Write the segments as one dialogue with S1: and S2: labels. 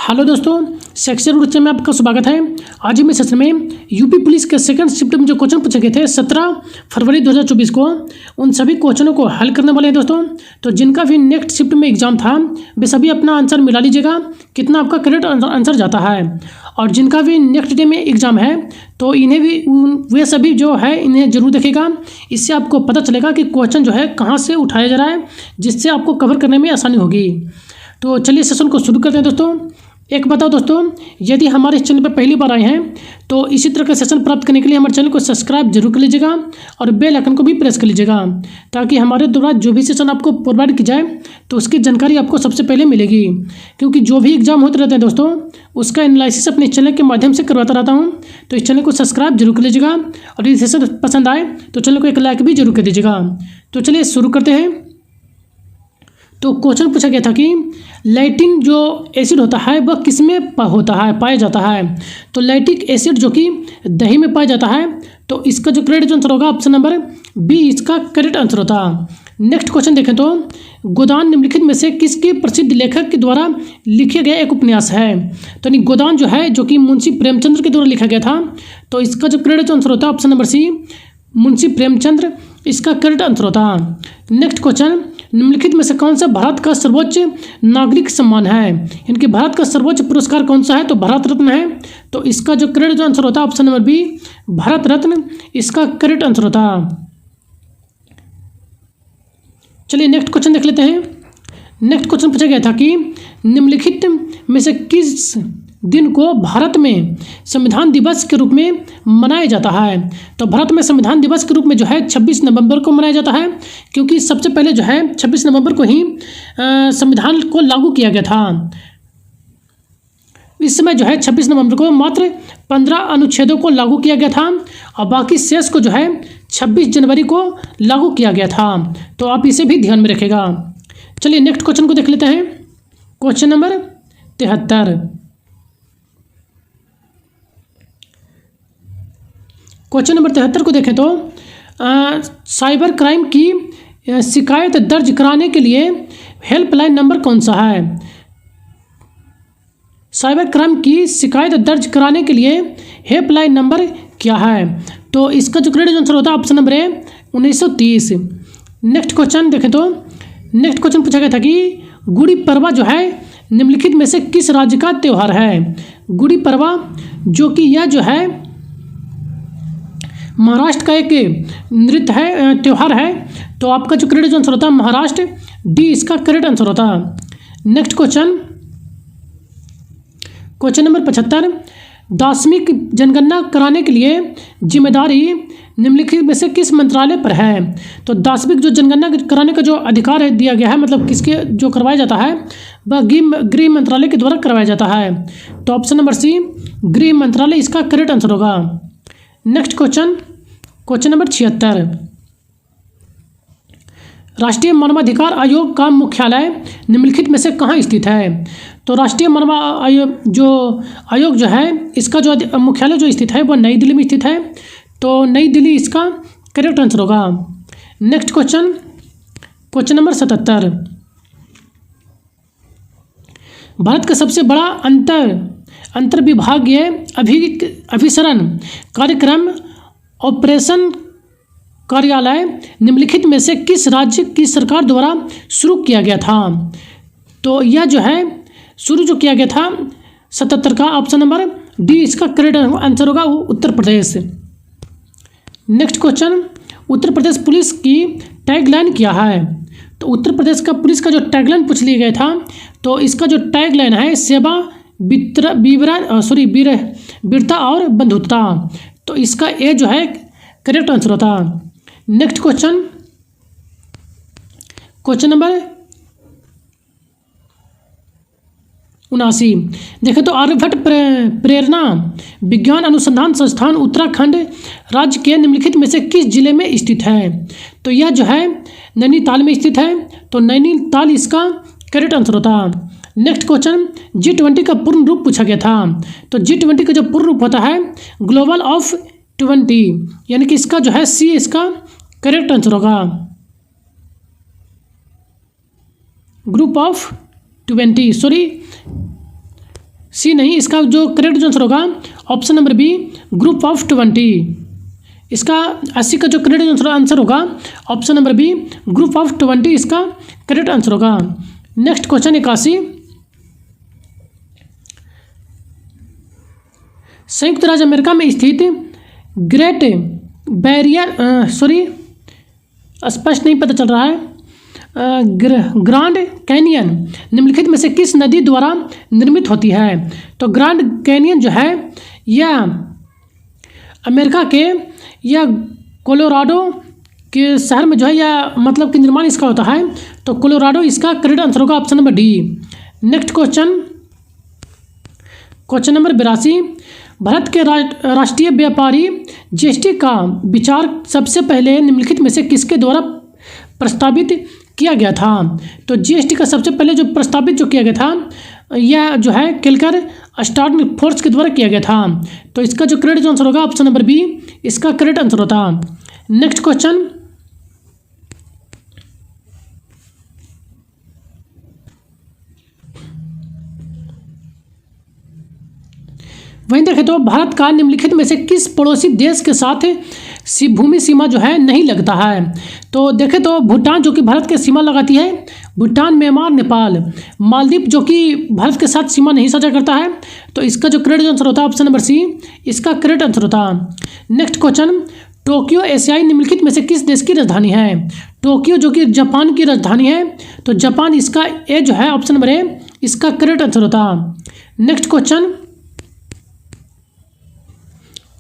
S1: Hello दोस्तों, section root में आपका स्वागत है। आज हम इस सेशन में यूपी पुलिस के सेकंड शिफ्ट में जो क्वेश्चन पूछे गए थे 17 फरवरी 2024 को, उन सभी क्वेश्चनों को हल करने वाले हैं दोस्तों। तो जिनका भी नेक्स्ट शिफ्ट में एग्जाम था वे सभी अपना आंसर मिला लीजिएगा, कितना आपका करेक्ट आंसर जाता है। और जिनका भी नेक्स्ट डे में एग्जाम है तो इन्हें भी वे सभी जो है इन्हें जरूर देखेगा। इससे आपको पता चलेगा कि क्वेश्चन जो है कहाँ से उठाया जा रहा है, जिससे आपको कवर करने में आसानी होगी। तो चलिए सेशन को शुरू करते हैं दोस्तों। एक बताओ दोस्तों, यदि हमारे इस चैनल पर पहली बार आए हैं तो इसी तरह का सेशन प्राप्त करने के लिए हमारे चैनल को सब्सक्राइब जरूर कर लीजिएगा और बेल आइकन को भी प्रेस कर लीजिएगा, ताकि हमारे द्वारा जो भी सेशन आपको प्रोवाइड की जाए तो उसकी जानकारी आपको सबसे पहले मिलेगी। क्योंकि जो भी एग्जाम होते रहते हैं दोस्तों, उसका एनालिसिस अपने चैनल के माध्यम से करवाता रहता हूँ। तो इस चैनल को सब्सक्राइब जरूर कर लीजिएगा और यदि सेशन पसंद आए तो चैनल को एक लाइक भी जरूर कर दीजिएगा। तो चलिए शुरू करते हैं। तो क्वेश्चन पूछा गया था कि लैक्टिन जो एसिड होता है वह किसमें पाया जाता है। तो लैक्टिक एसिड जो कि दही में पाया जाता है, तो इसका जो करेक्ट आंसर होगा ऑप्शन नंबर बी इसका करेक्ट आंसर होता। नेक्स्ट क्वेश्चन देखें तो गोदान निम्नलिखित में से किसके प्रसिद्ध लेखक के द्वारा लिखे गया एक उपन्यास है। तो यानी गोदान जो है जो कि मुंशी प्रेमचंद्र के द्वारा लिखा गया था, तो इसका जो करेक्ट आंसर होता है option number C Munshi Premchandra इसका करेक्ट आंसर होता। नेक्स्ट क्वेश्चन, निम्नलिखित में से कौन सा भारत का सर्वोच्च नागरिक सम्मान है। इनके भारत का सर्वोच्च पुरस्कार कौन सा है, तो भारत रत्न है। तो इसका जो करेक्ट आंसर होता है option number B Bharat Ratna इसका करेक्ट आंसर होता। चलिए नेक्स्ट क्वेश्चन देख लेते हैं। नेक्स्ट क्वेश्चन पूछा गया था कि निम्नलिखित में से किस दिन को भारत में संविधान दिवस के रूप में मनाया जाता है। तो भारत में संविधान दिवस के रूप में जो है 26 नवंबर को मनाया जाता है, क्योंकि सबसे पहले जो है 26 नवंबर को ही संविधान को लागू किया गया था। इस समय जो है 26 नवंबर को मात्र 15 अनुच्छेदों को लागू किया गया था और बाकी शेष को जो है 26 जनवरी को लागू किया गया था। तो आप इसे भी ध्यान में रखेगा। चलिए नेक्स्ट क्वेश्चन को देख लेते हैं। Question number 73। क्वेश्चन नंबर 73 को देखें तो साइबर क्राइम की शिकायत दर्ज कराने के लिए हेल्पलाइन नंबर कौन सा है। साइबर क्राइम की शिकायत दर्ज कराने के लिए हेल्पलाइन नंबर क्या है। तो इसका जो करेक्ट आंसर होता है ऑप्शन नंबर ए 1930। नेक्स्ट क्वेश्चन देखें तो नेक्स्ट क्वेश्चन पूछा गया था कि गुड़ी पड़वा जो है निम्नलिखित में से किस राज्य का त्यौहार है। गुड़ी पड़वा जो कि यह जो है महाराष्ट्र का एक नृत्य है, त्यौहार है। तो आपका जो करेक्ट आंसर होता है महाराष्ट्र डी इसका करेक्ट आंसर होता। Next question, question number 75। दार्शनिक जनगणना कराने के लिए जिम्मेदारी निम्नलिखित में से किस मंत्रालय पर है। तो दार्शनिक जो जनगणना कराने का जो अधिकार है दिया गया है, मतलब किसके जो करवाया जाता है, वह गृह मंत्रालय के द्वारा करवाया जाता है। तो ऑप्शन नंबर सी गृह मंत्रालय इसका करेक्ट आंसर होगा। Next question, question number 76। राष्ट्रीय मानवाधिकार आयोग का मुख्यालय निम्नलिखित में से कहाँ स्थित है। तो राष्ट्रीय मानव आयोग जो है इसका जो मुख्यालय जो स्थित है वह नई दिल्ली में स्थित है। तो नई दिल्ली इसका करेक्ट आंसर होगा। Next question, question number 77। Bharat का सबसे बड़ा अंतर्विभागीय अभिसरण कार्यक्रम ऑपरेशन कार्यालय निम्नलिखित में से किस राज्य की सरकार द्वारा शुरू किया गया था। तो यह जो है शुरू जो किया गया था 77 का ऑप्शन नंबर डी इसका करेक्ट आंसर होगा Uttar Pradesh. Next question, Uttar Pradesh police की टैगलाइन क्या है। तो उत्तर प्रदेश का पुलिस का जो टैगलाइन पूछ लिया गया था, तो इसका जो टैगलाइन है सेवा वीरता और बंधुता। तो इसका ए जो है करेक्ट आंसर होता। Next question, question number 79। देखें तो आर्यभट्ट प्रेरणा विज्ञान अनुसंधान संस्थान उत्तराखंड राज्य के निम्नलिखित में से किस जिले में स्थित है। तो यह जो है नैनीताल में स्थित है। तो नैनीताल इसका करेक्ट आंसर होता। नेक्स्ट क्वेश्चन, G20 का पूर्ण रूप पूछा गया था। तो G20 का जो पूर्ण रूप होता है ग्लोबल ऑफ 20, यानी कि इसका जो है सी इसका करेक्ट आंसर होगा। ग्रुप ऑफ 20 सी नहीं, इसका जो करेक्ट आंसर होगा option number B, group of 20। इसका 80 का जो करेक्ट आंसर होगा option number B, group of 20 इसका करेक्ट आंसर होगा। नेक्स्ट क्वेश्चन 81, संयुक्त राज्य अमेरिका में स्थित ग्रेट बैरियर स्पष्ट नहीं पता चल रहा है, ग्रांड कैनियन निम्नलिखित में से किस नदी द्वारा निर्मित होती है? तो ग्रांड कैनियन जो है यह अमेरिका के या कोलोराडो के शहर में जो है या मतलब कि निर्माण इसका होता है, तो कोलोराडो इसका करेक्ट आंसर होगा option number D. Next question, question number 82, Bharat के राष्ट्रीय व्यापारी जीएसटी का विचार सबसे पहले निम्नलिखित में से किसके द्वारा प्रस्तावित किया गया था? तो जीएसटी का सबसे पहले जो प्रस्तावित जो किया गया था यह जो है केल्कर स्टार्न फोर्स के द्वारा किया गया था। तो इसका जो करेक्ट आंसर होगा ऑप्शन नंबर बी, इसका करेक्ट आंसर होता। नेक्स्ट क्वेश्चन, वहीं देखें तो भारत का निम्नलिखित में से किस पड़ोसी देश के साथ भूमि सीमा जो है नहीं लगता है? तो देखें तो भूटान जो कि भारत के सीमा लगाती है, भूटान, म्यांमार, नेपाल, मालदीव जो कि भारत के साथ सीमा नहीं साझा करता है। तो इसका जो करेक्ट आंसर होता है ऑप्शन नंबर सी, इसका करेक्ट आंसर होता। नेक्स्ट क्वेश्चन, टोक्यो एशियाई निम्नलिखित में से किस देश की राजधानी है? टोक्यो जो कि जापान की राजधानी है, तो जापान इसका ए जो है ऑप्शन नंबर ए, इसका करेक्ट आंसर होता। Next question,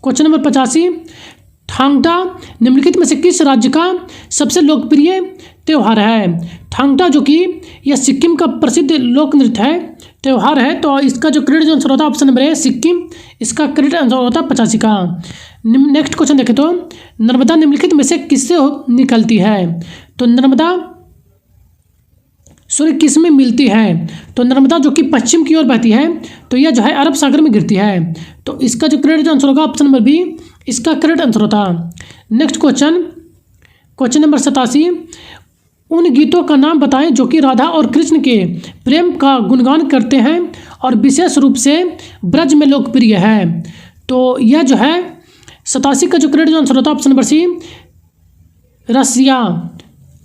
S1: question number 85, Thangta निम्नलिखित में से किस राज्य का सबसे लोकप्रिय त्यौहार है? थांगटा जो कि यह सिक्किम का प्रसिद्ध लोक नृत्य है, त्यौहार है। तो इसका जो करेक्ट आंसर होता है ऑप्शन नंबर ए, सिक्किम, इसका करेक्ट आंसर होता है 85 का। नेक्स्ट क्वेश्चन देखें तो नर्मदा निम्नलिखित में से किससे निकलती है? तो नर्मदा किस में मिलती है? तो नर्मदा जो कि पश्चिम की ओर बहती है, तो यह जो है अरब सागर में गिरती है। तो इसका जो करेक्ट आंसर होगा ऑप्शन नंबर बी, इसका करेक्ट आंसर होता। नेक्स्ट क्वेश्चन, क्वेश्चन नंबर 87, उन गीतों का नाम बताएं जो कि राधा और कृष्ण के प्रेम का गुणगान करते हैं और विशेष रूप से ब्रज में लोकप्रिय है। तो यह जो है 87 का जो करेक्ट आंसर होता है ऑप्शन नंबर सी, रसिया,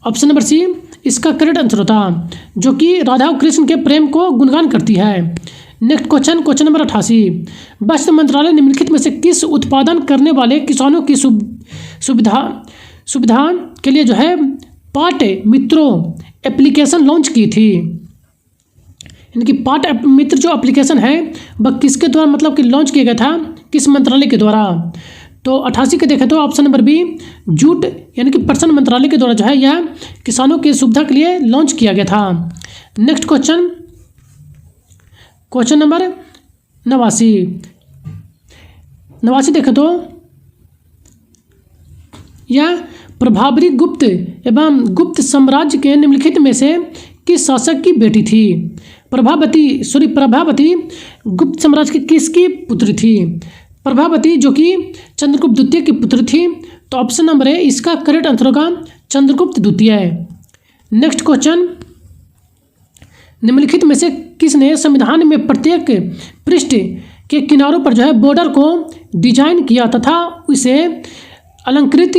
S1: ऑप्शन नंबर सी, इसका करेक्ट आंसर होता, जो कि राधा और कृष्ण के प्रेम को गुणगान करती है। नेक्स्ट क्वेश्चन, क्वेश्चन नंबर 88, वस्त्र मंत्रालय निम्नलिखित में से किस उत्पादन करने वाले किसानों की सुविधा के लिए जो है पाट मित्रों एप्लीकेशन लॉन्च की थी? यानी कि पाट मित्र जो एप्लीकेशन है वह किसके द्वारा मतलब कि लॉन्च किया गया था, किस मंत्रालय के द्वारा? तो 88 के देखें तो ऑप्शन नंबर बी, जूट यानी कि पर्सन मंत्रालय के द्वारा जो है यह किसानों की सुविधा के लिए लॉन्च किया गया था। नेक्स्ट क्वेश्चन, क्वेश्चन नंबर 89 देखें तो यह प्रभावरी गुप्त एवं गुप्त साम्राज्य के निम्नलिखित में से किस शासक की बेटी थी? प्रभावती गुप्त साम्राज्य की किसकी पुत्री थी? प्रभावती जो कि चंद्रगुप्त द्वितीय की पुत्री थी। तो ऑप्शन नंबर ए, इसका करेक्ट आंसर होगा चंद्रगुप्त द्वितीय। नेक्स्ट क्वेश्चन, निम्नलिखित में से किसने संविधान में प्रत्येक पृष्ठ के किनारों पर जो है बॉर्डर को डिजाइन किया तथा उसे अलंकृत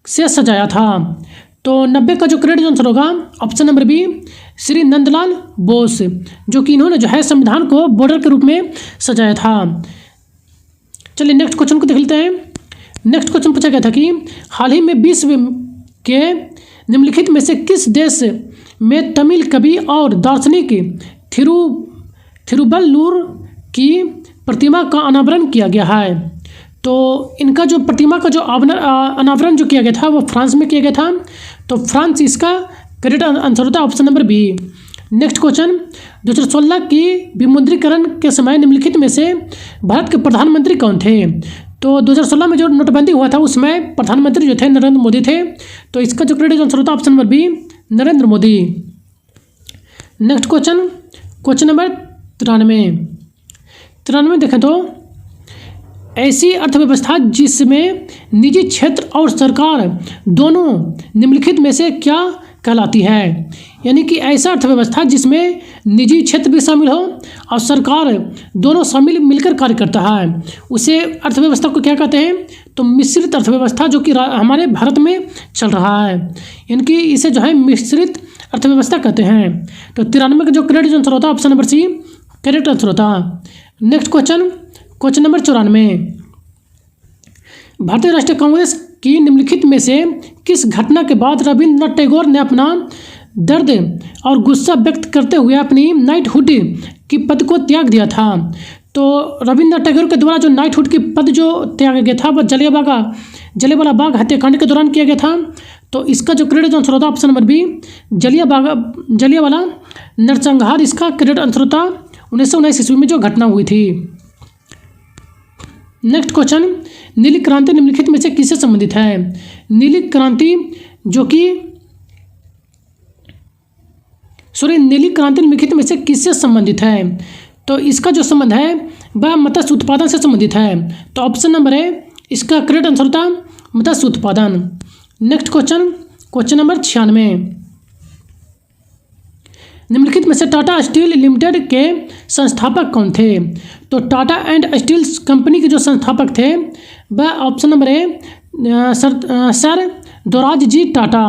S1: से सजाया था? तो 90 का जो करेक्ट आंसर होगा option number B, Shri Nandlal Bose, जो कि इन्होंने जो है संविधान को बॉर्डर के रूप में सजाया था। चलिए नेक्स्ट क्वेश्चन को देख लेते हैं। नेक्स्ट क्वेश्चन पूछा गया था कि हाल ही में विश्व के निम्नलिखित में से किस देश में तमिल कवि और दार्शनिक थिरुवल्लुवर की प्रतिमा का अनावरण किया गया है? तो इनका जो प्रतिमा का जो अनावरण जो किया गया था वो फ्रांस में किया गया था। तो फ्रांस इसका करेक्ट आंसर होता है option number B. Next question, 2016 की विमुद्रीकरण के समय निम्नलिखित में से भारत के प्रधानमंत्री कौन थे? तो 2016 में जो नोटबंदी हुआ था उसमें प्रधानमंत्री जो थे नरेंद्र मोदी थे। तो इसका जो करेक्ट आंसर होता है option number B, Narendra Modi. Next question, question number 93 देखें तो ऐसी अर्थव्यवस्था जिसमें निजी क्षेत्र और सरकार दोनों निम्नलिखित में से क्या कहलाती है। यानी कि ऐसा अर्थव्यवस्था जिसमें निजी क्षेत्र भी शामिल हो और सरकार दोनों शामिल मिलकर कार्य करता है, उसे अर्थव्यवस्था को क्या कहते हैं? तो मिश्रित अर्थव्यवस्था, जो कि हमारे भारत में चल रहा है, इनकी इसे जो है मिश्रित अर्थव्यवस्था कहते हैं। तो 93 का जो करेक्ट आंसर होता है option number C correct answer होता। नेक्स्ट क्वेश्चन नंबर 94, भारतीय राष्ट्रीय कांग्रेस की निम्नलिखित में से किस घटना के बाद रविंद्रनाथ टैगोर ने अपना दर्द और गुस्सा व्यक्त करते हुए अपनी नाइटहुड की पद को त्याग दिया था? तो रविंद्रनाथ टैगोर के द्वारा जो नाइटहुड की पद जो त्याग गया था वह जलियांवाला बाग हत्याकांड के दौरान किया गया था। तो इसका जो करेक्ट आंसर होता है ऑप्शन नंबर बी जलियांवाला नरसंहार इसका करेक्ट आंसर होता 1919 ईस्वी में जो घटना हुई थी। नेक्स्ट क्वेश्चन, नीली क्रांति निम्नलिखित में से किससे संबंधित है? नीली क्रांति निम्नलिखित में से किससे संबंधित है? तो इसका जो संबंध है वह मत्स्य उत्पादन से संबंधित है। तो ऑप्शन नंबर है इसका करेक्ट आंसर होता मत्स्य उत्पादन। नेक्स्ट क्वेश्चन नंबर 96, निम्नलिखित में से टाटा स्टील लिमिटेड के संस्थापक कौन थे? तो टाटा एंड स्टील कंपनी के जो संस्थापक थे वह ऑप्शन नंबर है सर दोराबजी जी टाटा।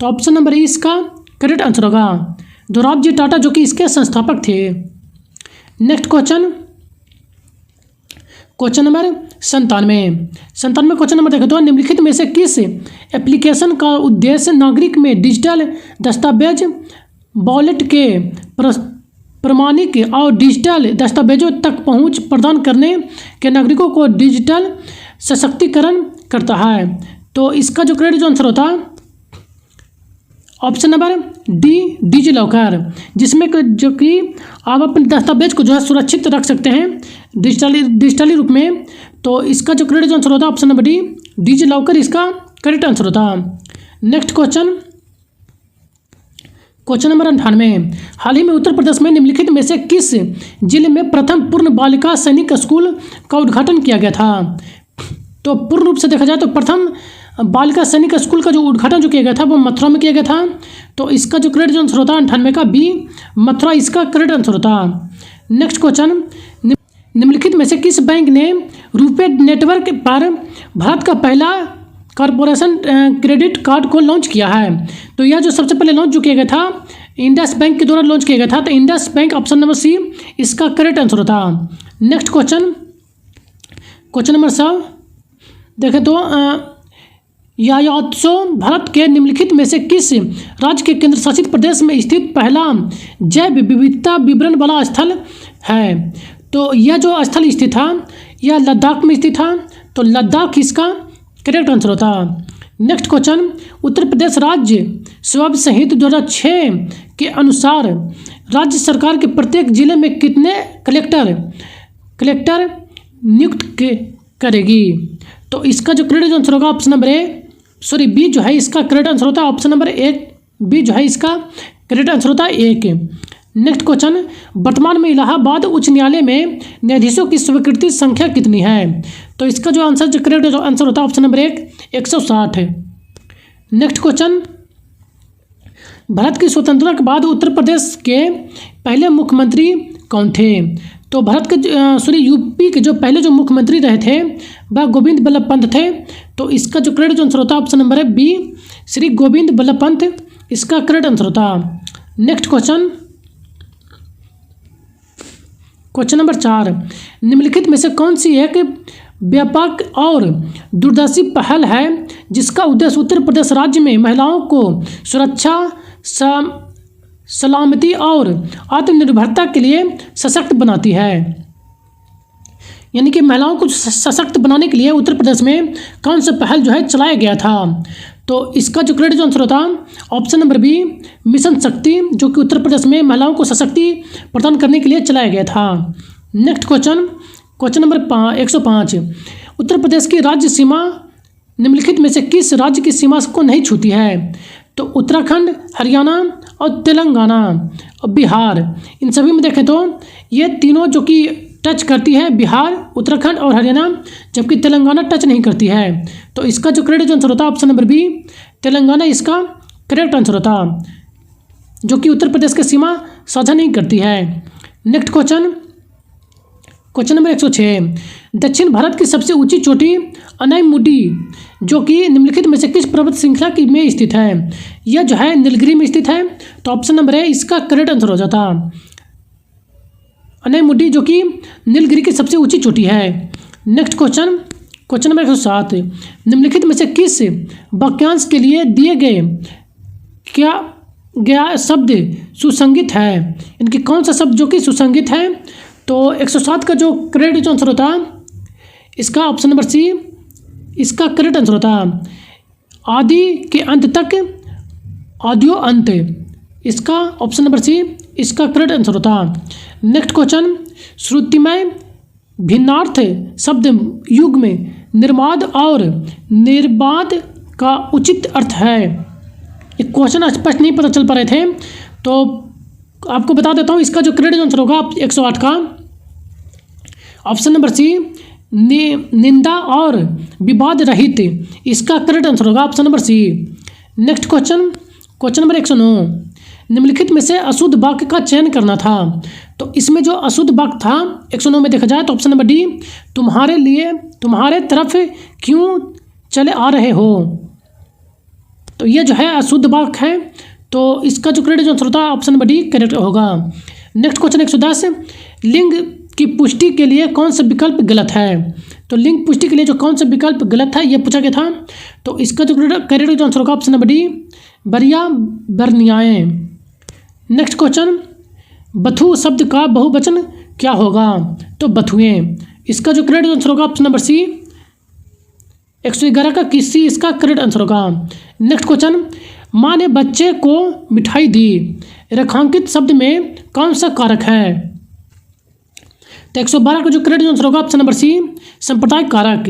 S1: तो ऑप्शन नंबर ए इसका करेक्ट आंसर होगा दोराबजी जी टाटा, जो कि इसके संस्थापक थे। Next question number 97 question number देखें तो निम्नलिखित में से किस एप्लीकेशन का उद्देश्य नागरिक में डिजिटल दस्तावेज वॉलेट के प्रमाणिक और डिजिटल दस्तावेजों तक पहुंच प्रदान करने के नागरिकों को डिजिटल सशक्तिकरण करता है? तो इसका जो करेक्ट आंसर होता है option number D digi locker, जिसमें जो कि आप अपने दस्तावेज को जो है सुरक्षित रख सकते हैं डिजिटली रूप में। तो इसका जो करेक्ट आंसर होता है option number D digi locker इसका करेक्ट आंसर होता। नेक्स्ट क्वेश्चन नंबर 98, हाल ही में उत्तर प्रदेश में निम्नलिखित में से किस जिले में प्रथम पूर्ण बालिका सैनिक स्कूल का उद्घाटन किया गया था? तो पूर्ण रूप से देखा जाए तो प्रथम बालिका सैनिक स्कूल का जो उद्घाटन जो किया गया था वो मथुरा में किया गया था। तो इसका जो करेक्ट आंसर होता है 98 का बी मथुरा इसका करेक्ट आंसर होता। नेक्स्ट क्वेश्चन, निम्नलिखित में से किस बैंक ने रुपे नेटवर्क पर भारत का पहला कॉरपोरेशन क्रेडिट कार्ड को लॉन्च किया है? तो यह जो सबसे पहले लॉन्च जो किया गया था इंडस बैंक के द्वारा लॉन्च किया गया था। तो Indus bank option number C इसका करेक्ट आंसर होता। नेक्स्ट क्वेश्चन नंबर 100 देखें तो यायात्सो भारत के निम्नलिखित में से किस राज्य के केंद्र शासित प्रदेश में स्थित पहला जैव विविधता विवरण वाला स्थल है? तो यह जो स्थल स्थित था यह लद्दाख में स्थित था। तो लद्दाख इसका करेक्ट आंसर होता। नेक्स्ट क्वेश्चन, उत्तर प्रदेश राज्य स्वास्थ्य संहिता 2006 के अनुसार राज्य सरकार के प्रत्येक जिले में कितने कलेक्टर नियुक्त करेगी? तो इसका जो करेक्ट आंसर होगा ऑप्शन नंबर बी जो है इसका करेक्ट आंसर होता है ऑप्शन नंबर 1 बी जो है इसका करेक्ट आंसर होता है 1। नेक्स्ट क्वेश्चन, वर्तमान में इलाहाबाद उच्च न्यायालय में न्यायाधीशों की स्वीकृति संख्या कितनी है? तो इसका जो करेक्ट आंसर होता है option number 1 160। Next question, Bharat की स्वतंत्रता के बाद उत्तर प्रदेश के पहले मुख्यमंत्री कौन थे? तो भारत के यूपी के जो पहले जो मुख्यमंत्री रहे थे वह गोविंद बल्लभ पंत थे। तो इसका जो करेक्ट आंसर होता है ऑप्शन नंबर है बी श्री गोविंद बल्लभ पंत इसका करेक्ट आंसर होता। नेक्स्ट क्वेश्चन नंबर 4, निम्नलिखित में से कौन सी एक व्यापक और दूरदर्शी पहल है जिसका उद्देश्य उत्तर प्रदेश राज्य में महिलाओं को सुरक्षा सलामती और आत्मनिर्भरता के लिए सशक्त बनाती है? यानी कि महिलाओं को सशक्त बनाने के लिए उत्तर प्रदेश में कौन सा पहल जो है चलाया गया था? तो इसका जो करेक्ट आंसर होता ऑप्शन नंबर बी मिशन शक्ति, जो कि उत्तर प्रदेश में महिलाओं को सशक्ति प्रदान करने के लिए चलाया गया था। Next question number 105, Uttar Pradesh की राज्य सीमा निम्नलिखित में से किस राज्य की सीमा को नहीं छूती है? तो उत्तराखंड, हरियाणा और तेलंगाना और बिहार, इन सभी में देखें तो ये तीनों जो कि टच करती है बिहार, उत्तराखंड और हरियाणा, जबकि तेलंगाना टच नहीं करती है। तो इसका जो करेक्ट आंसर होता है ऑप्शन नंबर बी तेलंगाना इसका करेक्ट आंसर होता, जो कि उत्तर प्रदेश की सीमा साझा नहीं करती है। नेक्स्ट क्वेश्चन नंबर 106, दक्षिण भारत की सबसे ऊंची चोटी अनाईमुडी जो कि निम्नलिखित में से किस पर्वत श्रृंखला की में स्थित है? यह जो है नीलगिरी में स्थित है। तो ऑप्शन नंबर है इसका करेक्ट आंसर हो जाता, अनाईमुडी जो कि नीलगिरी की सबसे ऊंची चोटी है। नेक्स्ट क्वेश्चन नंबर 107, निम्नलिखित में से किस वाक्यांश के लिए दिए गया शब्द सुसंगत है? इनकी कौन सा शब्द जो कि सुसंगत है? तो 107 का जो करेक्ट आंसर होता इसका ऑप्शन नंबर सी इसका करेक्ट आंसर होता, आदि के अंत तक आद्यो अंत, इसका ऑप्शन नंबर सी इसका करेक्ट आंसर होता। नेक्स्ट क्वेश्चन, श्रुतिमय भिन्नार्थ शब्द युग में निर्माद और निर्बाध का उचित अर्थ है। ये क्वेश्चन स्पष्ट नहीं पता चल पा रहे थे, तो आपको बता देता हूँ इसका जो करेक्ट आंसर होगा 108 का ऑप्शन नंबर सी निंदा और विवाद रहित, इसका करेक्ट आंसर होगा option number C. Next question number 109, निम्नलिखित में से अशुद्ध वाक्य का चयन करना था। तो इसमें जो अशुद्ध वाक्य था 109 में देखा जाए तो ऑप्शन नंबर डी, तुम्हारे तरफ क्यों चले आ रहे हो, तो ये जो है अशुद्ध वाक्य है। तो इसका जो करेक्ट आंसर होता है ऑप्शन नंबर डी करेक्ट होगा। नेक्स्ट क्वेश्चन 110, लिंग की पुष्टि के लिए कौन सा विकल्प गलत है? तो लिंग पुष्टि के लिए जो कौन सा विकल्प गलत है ये पूछा गया था। तो इसका जो करेक्ट आंसर होगा ऑप्शन नंबर डी, बरिया बरनियाएँ। नेक्स्ट क्वेश्चन, बथु शब्द का बहुवचन क्या होगा? तो बथुएं, इसका जो करेक्ट आंसर होगा ऑप्शन नंबर सी 111 का किसी, इसका करेक्ट आंसर होगा। नेक्स्ट क्वेश्चन, माँ ने बच्चे को मिठाई दी, रेखांकित शब्द में कौन सा कारक है? तो 112 का जो करेक्ट आंसर होगा ऑप्शन नंबर सी सांप्रदायिक कारक।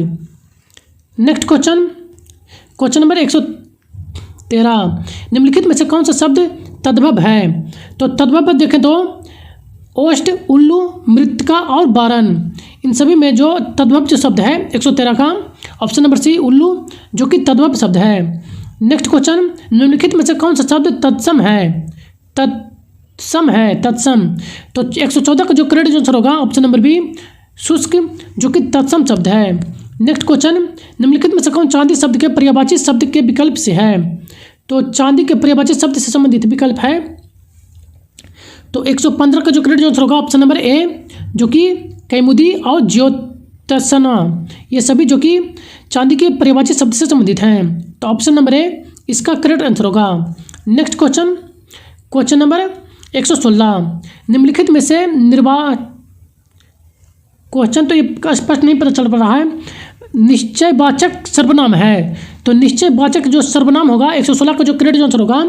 S1: नेक्स्ट क्वेश्चन नंबर 113, निम्नलिखित में से कौन सा शब्द तद्भव है? तो तद्भव देखें तो ओष्ठ, उल्लू, मृतिका और बारन, इन सभी में जो तद्भव जो शब्द है 113 का ऑप्शन नंबर सी उल्लू जो कि तद्भव शब्द है। नेक्स्ट क्वेश्चन, निम्नलिखित में से कौन सा शब्द तत्सम है? तत्सम, तो 114 का जो करेक्ट आंसर होगा ऑप्शन नंबर बी शुष्क जो कि तत्सम शब्द है। नेक्स्ट क्वेश्चन, निम्नलिखित में से कौन चांदी शब्द के पर्यायवाची शब्द के विकल्प से है? तो चांदी के पर्यायवाची शब्द से संबंधित विकल्प है। तो 115 का जो करेक्ट आंसर होगा ऑप्शन नंबर ए जो कि कैमुदी और ज्योत्सना, ये सभी जो कि चांदी के पर्यायवाची शब्द से संबंधित हैं। तो ऑप्शन नंबर ए इसका करेक्ट आंसर होगा। नेक्स्ट क्वेश्चन नंबर 116, निम्नलिखित में से क्वेश्चन तो ये स्पष्ट नहीं पता चल पा रहा है, निश्चयवाचक सर्वनाम है। तो निश्चयवाचक जो सर्वनाम होगा 116 का जो करेक्ट आंसर होगा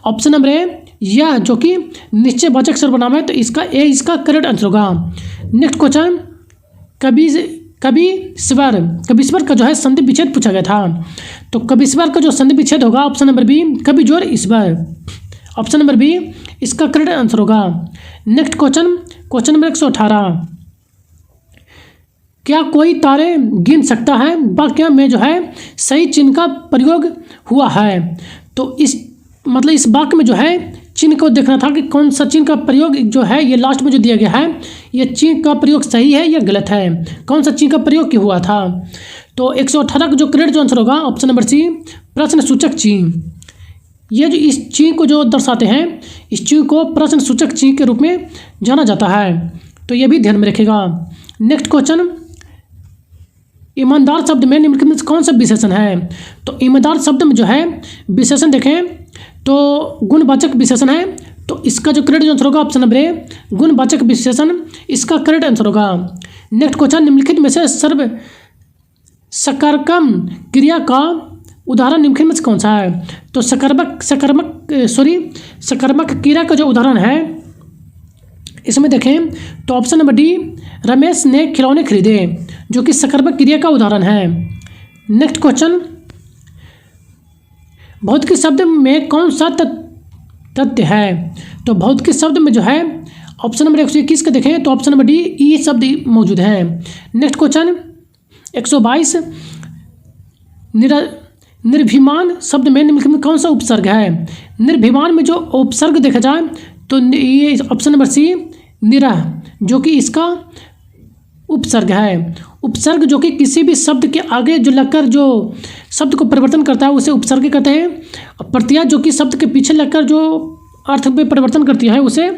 S1: ऑप्शन नंबर ए, यह जो कि निश्चयवाचक सर्वनाम है, तो इसका करेक्ट आंसर होगा। नेक्स्ट क्वेश्चन, कविश्वर का जो है संधि विच्छेद पूछा गया था। तो कविश्वर का जो संधि विच्छेद होगा ऑप्शन नंबर बी कवि जोड़ ईश्वर, ऑप्शन नंबर बी इसका करेक्ट आंसर होगा। नेक्स्ट क्वेश्चन नंबर 118, क्या कोई तारे गिन सकता है? वाक्य में जो है सही चिन्ह का प्रयोग हुआ है। तो इस वाक्य में जो है चिन्ह को देखना था कि कौन सा चिन्ह का प्रयोग जो है ये लास्ट में जो दिया गया है ये चिन्ह का प्रयोग सही है या गलत है, कौन सा चिन्ह का प्रयोग क्यों हुआ था। तो 118 का जो करेक्ट आंसर होगा ऑप्शन नंबर सी प्रश्न सूचक चिन्ह, ये जो इस चिन्ह को जो दर्शाते हैं इस चिन्ह को प्रश्न सूचक चिन्ह के रूप में जाना जाता है, तो ये भी ध्यान में रखेगा। नेक्स्ट क्वेश्चन, ईमानदार शब्द में निम्नलिखित में कौन सा विशेषण है? तो ईमानदार शब्द में जो है विशेषण देखें तो गुणवाचक विशेषण है, तो इसका जो करेक्ट आंसर होगा ऑप्शन नंबर ए गुणवाचक विशेषण, इसका करेक्ट आंसर होगा। नेक्स्ट क्वेश्चन, निम्नलिखित में से सकारकम क्रिया का उदाहरण निम्नलिखित में से कौन सा है? तो सकर्मक क्रिया का जो उदाहरण है इसमें देखें तो ऑप्शन नंबर डी रमेश ने खिलौने खरीदे जो कि सकर्मक क्रिया का उदाहरण है। नेक्स्ट क्वेश्चन, भौतिक शब्द में कौन सा तथ्य है? तो भौतिक शब्द में जो है ऑप्शन नंबर 121 का देखें तो ऑप्शन नंबर डी ई शब्द मौजूद है। नेक्स्ट क्वेश्चन 122, निर्भिमान शब्द में निम्नलिखित में कौन सा उपसर्ग है? निर्भिमान में जो उपसर्ग देखा जाए तो ये ऑप्शन नंबर सी निरह, जो कि इसका उपसर्ग है। उपसर्ग जो कि किसी भी शब्द के आगे जो लगकर जो शब्द को परिवर्तन करता है उसे उपसर्ग कहते हैं। प्रत्यय जो कि शब्द के पीछे लगकर जो अर्थ में परिवर्तन करती है उसे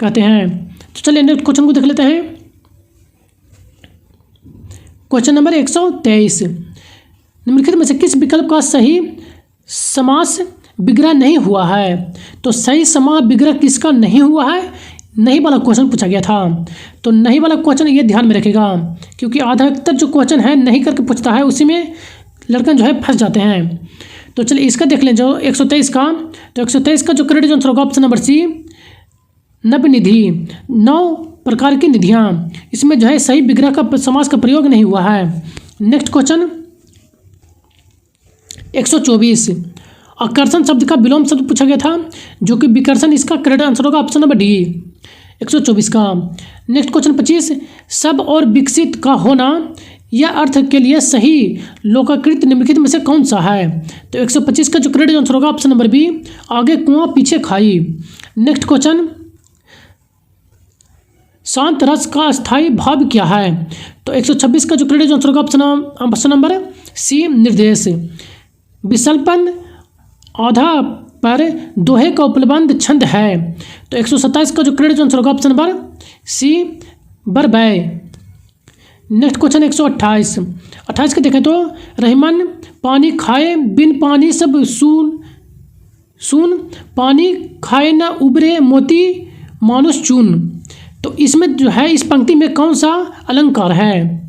S1: कहते हैं। तो चलिए नेक्स्ट क्वेश्चन को देख लेते हैं। क्वेश्चन नंबर 123, निम्नलिखित में से किस विकल्प का सही समास विग्रह नहीं हुआ है? तो सही समास विग्रह किसका नहीं हुआ है? नहीं वाला क्वेश्चन पूछा गया था। तो नहीं वाला क्वेश्चन ये ध्यान में रखेगा, क्योंकि अधिकतर जो क्वेश्चन है नहीं करके पूछता है, उसी में लड़के जो है फंस जाते हैं। तो चलिए इसका देख लें, जो 123 का, तो 123 का जो करेक्ट आंसर होगा ऑप्शन नंबर सी नव निधि, 9 प्रकार की निधियाँ। इसमें जो है सही विग्रह का समास का प्रयोग नहीं हुआ है। नेक्स्ट क्वेश्चन 124, आकर्षण शब्द का विलोम शब्द पूछा गया था, जो कि विकर्षण, इसका करेक्ट आंसर होगा ऑप्शन नंबर डी 124 का। नेक्स्ट क्वेश्चन 25, सब और विकसित का होना यह अर्थ के लिए सही लोकाकृत निम्नलिखित में से कौन सा है? तो 125 का जो करेक्ट आंसर होगा ऑप्शन नंबर बी आगे कुआं पीछे खाई। नेक्स्ट क्वेश्चन, शांत रस का स्थायी भाव क्या है? तो 126 का जो करेक्ट आंसर होगा ऑप्शन नंबर सी निर्देश। विसल्पन आधा पर दोहे का उपलब्ध छंद है। तो 127 का जो करेक्ट आंसर होगा ऑप्शन नंबर सी बरबय। नेक्स्ट क्वेश्चन 128, 28 के देखें तो रहमान पानी खाए बिन पानी सब सून सून, पानी खाए न उबरे मोती मानुष चून। तो इसमें जो है इस पंक्ति में कौन सा अलंकार है?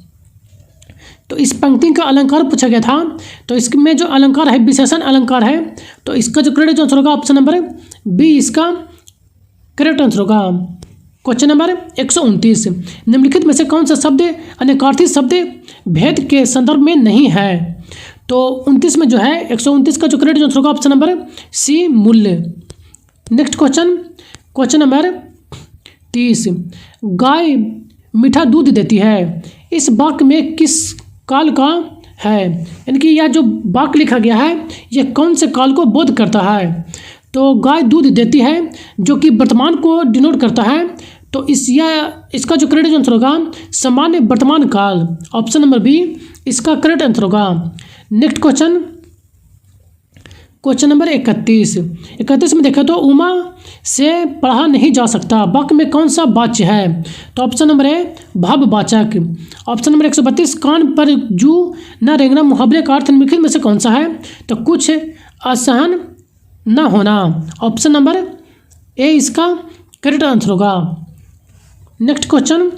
S1: तो इस पंक्ति का अलंकार पूछा गया था। तो इसमें जो अलंकार है विशेषण अलंकार है। तो इसका जो करेक्ट आंसर होगा ऑप्शन नंबर बी इसका करेक्ट आंसर होगा। क्वेश्चन नंबर 129, निम्नलिखित में से कौन सा शब्द अनेकार्थी शब्द भेद के संदर्भ में नहीं है? तो 29 में जो है 129 का जो करेक्ट आंसर होगा ऑप्शन नंबर सी मूल्य। नेक्स्ट क्वेश्चन, क्वेश्चन नंबर 30, गाय मीठा दूध देती है, इस वाक्य में किस काल का है? यानी कि यह जो वाक्य लिखा गया है यह कौन से काल को बोध करता है? तो गाय दूध देती है जो कि वर्तमान को डिनोट करता है। तो इसका जो करेक्ट आंसर होगा सामान्य वर्तमान काल, ऑप्शन नंबर बी इसका करेक्ट आंसर होगा। नेक्स्ट क्वेश्चन, क्वेश्चन नंबर 31 में देखा तो उमा से पढ़ा नहीं जा सकता, वाक्य में कौन सा वाच्य है? तो ऑप्शन नंबर ए भाववाचक। ऑप्शन नंबर 132, कान पर जू न रेंगना मुहावरे का अर्थ निम्नलिखित में से कौन सा है? तो कुछ असहन न होना, ऑप्शन नंबर ए इसका करेक्ट आंसर होगा। नेक्स्ट क्वेश्चन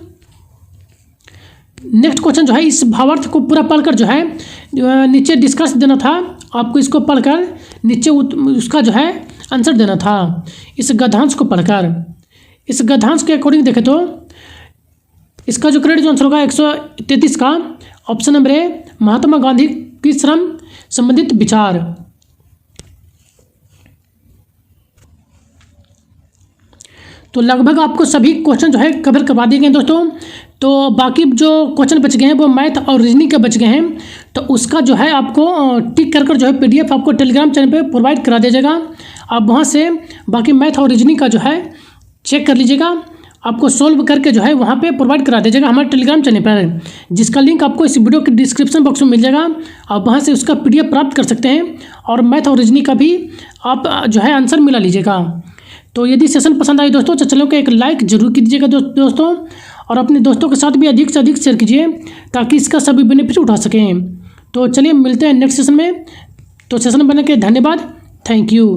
S1: जो है इस भावार्थ को पूरा पढ़कर जो है नीचे डिस्कस देना था आपको, इसको पढ़कर नीचे उसका जो है आंसर देना था इस गद्यांश को पढ़कर। इस गद्यांश के अकॉर्डिंग देखें तो इसका जो करेक्ट आंसर होगा 133 का, ऑप्शन नंबर ए महात्मा गांधी की श्रम संबंधित विचार। तो लगभग आपको सभी क्वेश्चन जो है कवर करवा दिए गए दोस्तों। तो बाकी जो क्वेश्चन बच गए हैं वो मैथ और रीजनिंग के बच गए हैं। तो उसका जो है आपको टिक कर जो है PDF आपको टेलीग्राम चैनल पे प्रोवाइड करा दिया जाएगा। आप वहाँ से बाकी मैथ और रीजनिंग का जो है चेक कर लीजिएगा, आपको सोल्व करके जो है वहाँ पे प्रोवाइड करा दिया जाएगा हमारे टेलीग्राम चैनल पर, जिसका लिंक आपको इस वीडियो के डिस्क्रिप्शन बॉक्स में मिल जाएगा। आप वहाँ से उसका PDF प्राप्त कर सकते हैं और मैथ और रीजनिंग का भी आप जो है आंसर मिला लीजिएगा। तो यदि सेशन पसंद आए दोस्तों तो चैनल को एक लाइक जरूर कीजिएगा दोस्तों, और अपने दोस्तों के साथ भी अधिक से अधिक शेयर कीजिए ताकि इसका सभी बेनिफिट उठा सकें। तो चलिए मिलते हैं नेक्स्ट सेशन में। तो सेशन बनने के धन्यवाद, थैंक यू।